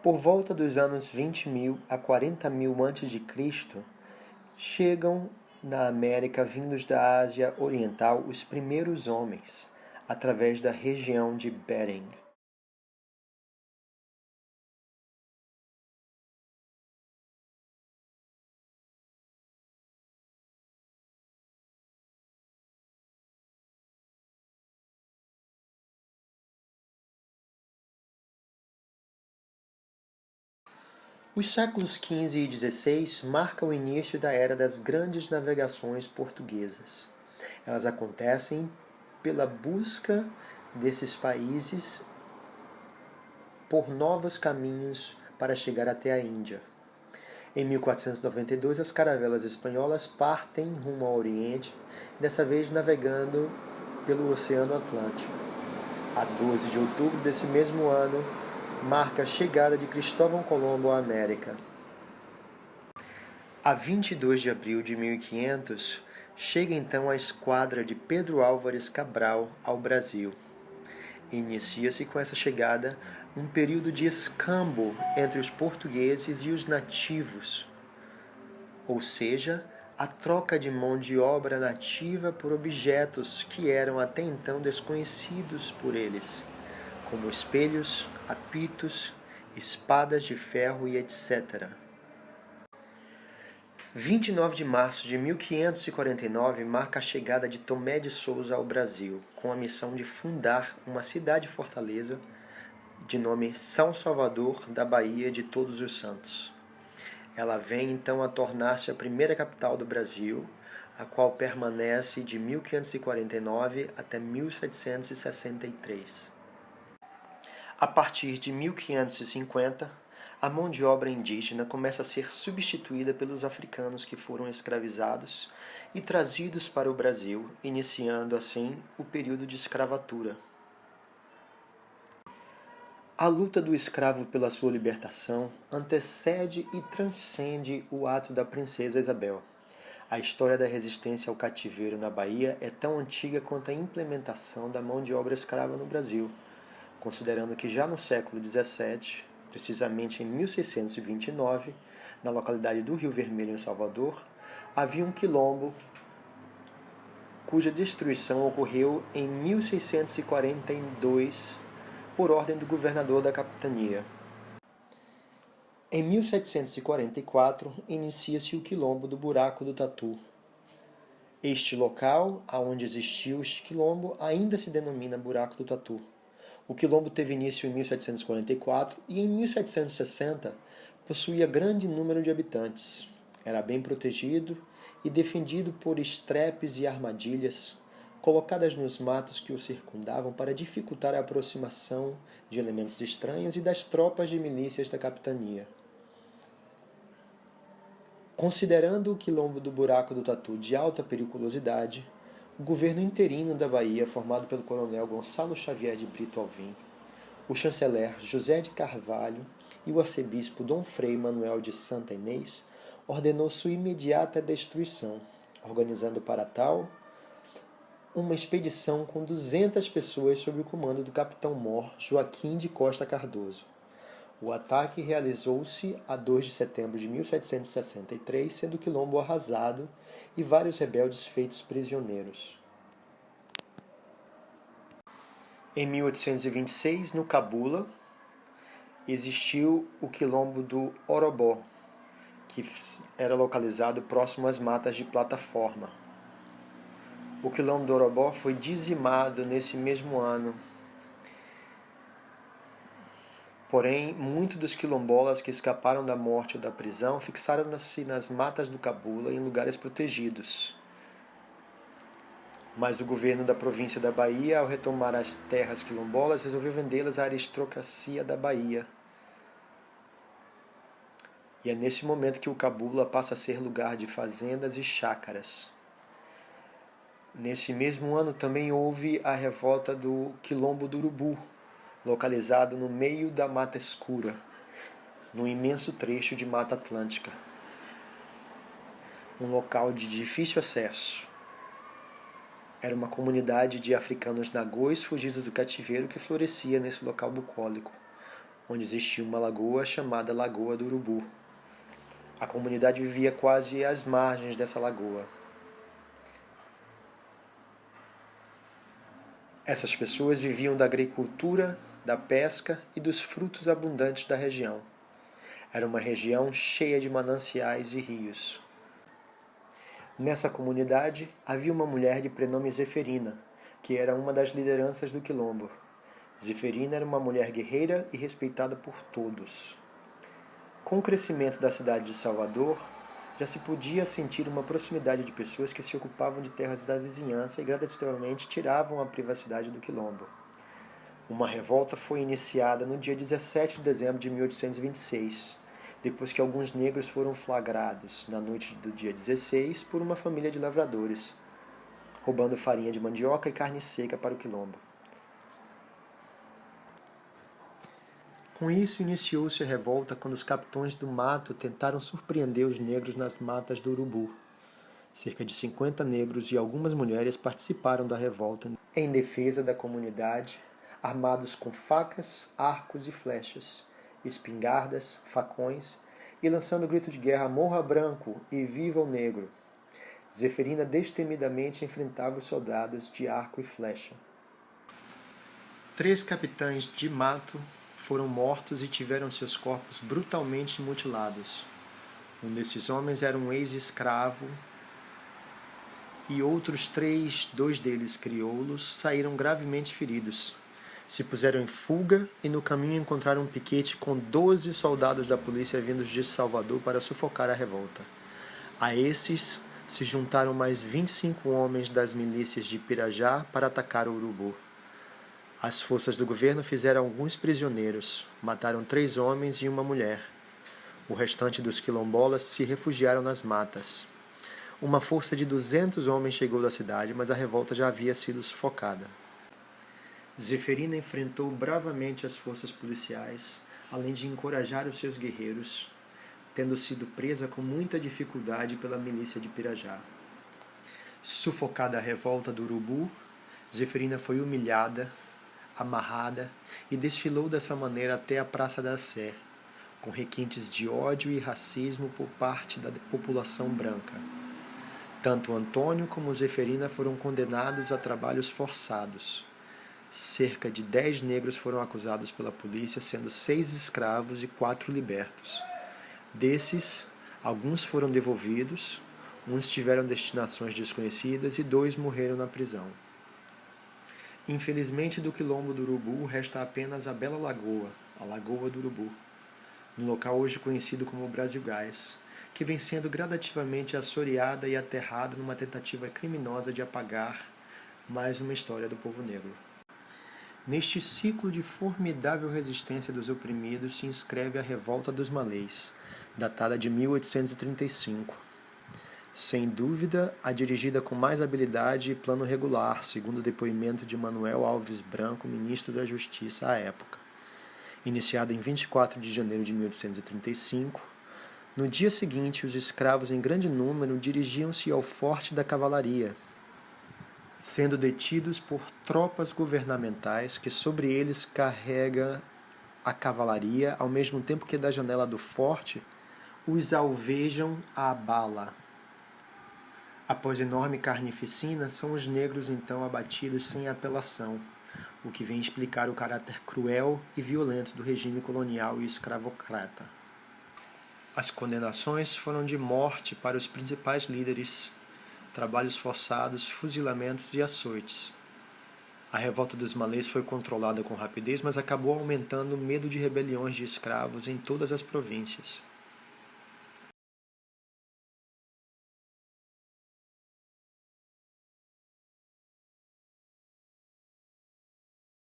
Por volta dos anos 20.000 a 40.000 a.C., chegam na América, vindos da Ásia Oriental, os primeiros homens, através da região de Bering. Os séculos XV e XVI marcam o início da era das grandes navegações portuguesas. Elas acontecem pela busca desses países por novos caminhos para chegar até a Índia. Em 1492, as caravelas espanholas partem rumo ao Oriente, dessa vez navegando pelo Oceano Atlântico. A 12 de outubro desse mesmo ano, marca a chegada de Cristóvão Colombo à América. A 22 de abril de 1500, chega então a esquadra de Pedro Álvares Cabral ao Brasil. Inicia-se com essa chegada um período de escambo entre os portugueses e os nativos, ou seja, a troca de mão de obra nativa por objetos que eram até então desconhecidos por eles, como espelhos, apitos, espadas de ferro e etc. 29 de março de 1549 marca a chegada de Tomé de Souza ao Brasil, com a missão de fundar uma cidade-fortaleza de nome São Salvador da Bahia de Todos os Santos. Ela vem então a tornar-se a primeira capital do Brasil, a qual permanece de 1549 até 1763. A partir de 1550, a mão de obra indígena começa a ser substituída pelos africanos que foram escravizados e trazidos para o Brasil, iniciando assim o período de escravatura. A luta do escravo pela sua libertação antecede e transcende o ato da princesa Isabel. A história da resistência ao cativeiro na Bahia é tão antiga quanto a implementação da mão de obra escrava no Brasil, considerando que já no século XVII, precisamente em 1629, na localidade do Rio Vermelho, em Salvador, havia um quilombo cuja destruição ocorreu em 1642 por ordem do governador da capitania. Em 1744, inicia-se o quilombo do Buraco do Tatu. Este local, aonde existiu este quilombo, ainda se denomina Buraco do Tatu. O quilombo teve início em 1744 e em 1760 possuía grande número de habitantes. Era bem protegido e defendido por estrepes e armadilhas colocadas nos matos que o circundavam para dificultar a aproximação de elementos estranhos e das tropas de milícias da capitania. Considerando o quilombo do Buraco do Tatu de alta periculosidade, o governo interino da Bahia, formado pelo coronel Gonçalo Xavier de Brito Alvim, o chanceler José de Carvalho e o arcebispo Dom Frei Manuel de Santa Inês, ordenou sua imediata destruição, organizando para tal uma expedição com 200 pessoas sob o comando do capitão-mor Joaquim de Costa Cardoso. O ataque realizou-se a 2 de setembro de 1763, sendo o quilombo arrasado e vários rebeldes feitos prisioneiros. Em 1826, no Cabula, existiu o quilombo do Orobó, que era localizado próximo às matas de plataforma. O quilombo do Orobó foi dizimado nesse mesmo ano. Porém, muitos dos quilombolas que escaparam da morte ou da prisão fixaram-se nas matas do Cabula em lugares protegidos. Mas o governo da província da Bahia, ao retomar as terras quilombolas, resolveu vendê-las à aristocracia da Bahia. E é nesse momento que o Cabula passa a ser lugar de fazendas e chácaras. Nesse mesmo ano também houve a revolta do Quilombo do Urubu, localizado no meio da Mata Escura, num imenso trecho de Mata Atlântica. Um local de difícil acesso. Era uma comunidade de africanos nagôs fugidos do cativeiro que florescia nesse local bucólico, onde existia uma lagoa chamada Lagoa do Urubu. A comunidade vivia quase às margens dessa lagoa. Essas pessoas viviam da agricultura, da pesca e dos frutos abundantes da região. Era uma região cheia de mananciais e rios. Nessa comunidade havia uma mulher de prenome Zeferina, que era uma das lideranças do quilombo. Zeferina era uma mulher guerreira e respeitada por todos. Com o crescimento da cidade de Salvador, já se podia sentir uma proximidade de pessoas que se ocupavam de terras da vizinhança e gradativamente tiravam a privacidade do quilombo. Uma revolta foi iniciada no dia 17 de dezembro de 1826, depois que alguns negros foram flagrados, na noite do dia 16, por uma família de lavradores, roubando farinha de mandioca e carne seca para o quilombo. Com isso, iniciou-se a revolta quando os capitães do mato tentaram surpreender os negros nas matas do Urubu. Cerca de 50 negros e algumas mulheres participaram da revolta em defesa da comunidade, armados com facas, arcos e flechas, espingardas, facões e lançando o grito de guerra "Morra branco" e "Viva o negro". Zeferina destemidamente enfrentava os soldados de arco e flecha. 3 capitães de mato foram mortos e tiveram seus corpos brutalmente mutilados. Um desses homens era um ex-escravo e outros 3, 2 deles crioulos, saíram gravemente feridos. Se puseram em fuga e no caminho encontraram um piquete com 12 soldados da polícia vindos de Salvador para sufocar a revolta. A esses se juntaram mais 25 homens das milícias de Pirajá para atacar o Urubu. As forças do governo fizeram alguns prisioneiros, mataram 3 homens e uma mulher. O restante dos quilombolas se refugiaram nas matas. Uma força de 200 homens chegou da cidade, mas a revolta já havia sido sufocada. Zeferina enfrentou bravamente as forças policiais, além de encorajar os seus guerreiros, tendo sido presa com muita dificuldade pela milícia de Pirajá. Sufocada a revolta do Urubu, Zeferina foi humilhada, amarrada e desfilou dessa maneira até a Praça da Sé, com requintes de ódio e racismo por parte da população branca. Tanto Antônio como Zeferina foram condenados a trabalhos forçados. Cerca de 10 negros foram acusados pela polícia, sendo 6 escravos e 4 libertos. Desses, alguns foram devolvidos, uns tiveram destinações desconhecidas e 2 morreram na prisão. Infelizmente, do quilombo do Urubu resta apenas a bela lagoa, a Lagoa do Urubu, no local hoje conhecido como Brasil Gás, que vem sendo gradativamente assoreada e aterrada numa tentativa criminosa de apagar mais uma história do povo negro. Neste ciclo de formidável resistência dos oprimidos se inscreve a Revolta dos Malês, datada de 1835. Sem dúvida, a dirigida com mais habilidade e plano regular, segundo o depoimento de Manuel Alves Branco, ministro da Justiça à época. Iniciada em 24 de janeiro de 1835, no dia seguinte, os escravos em grande número dirigiam-se ao Forte da Cavalaria, sendo detidos por tropas governamentais que sobre eles carrega a cavalaria, ao mesmo tempo que da janela do forte os alvejam à bala. Após enorme carnificina, são os negros então abatidos sem apelação, o que vem explicar o caráter cruel e violento do regime colonial e escravocrata. As condenações foram de morte para os principais líderes, trabalhos forçados, fuzilamentos e açoites. A revolta dos malês foi controlada com rapidez, mas acabou aumentando o medo de rebeliões de escravos em todas as províncias.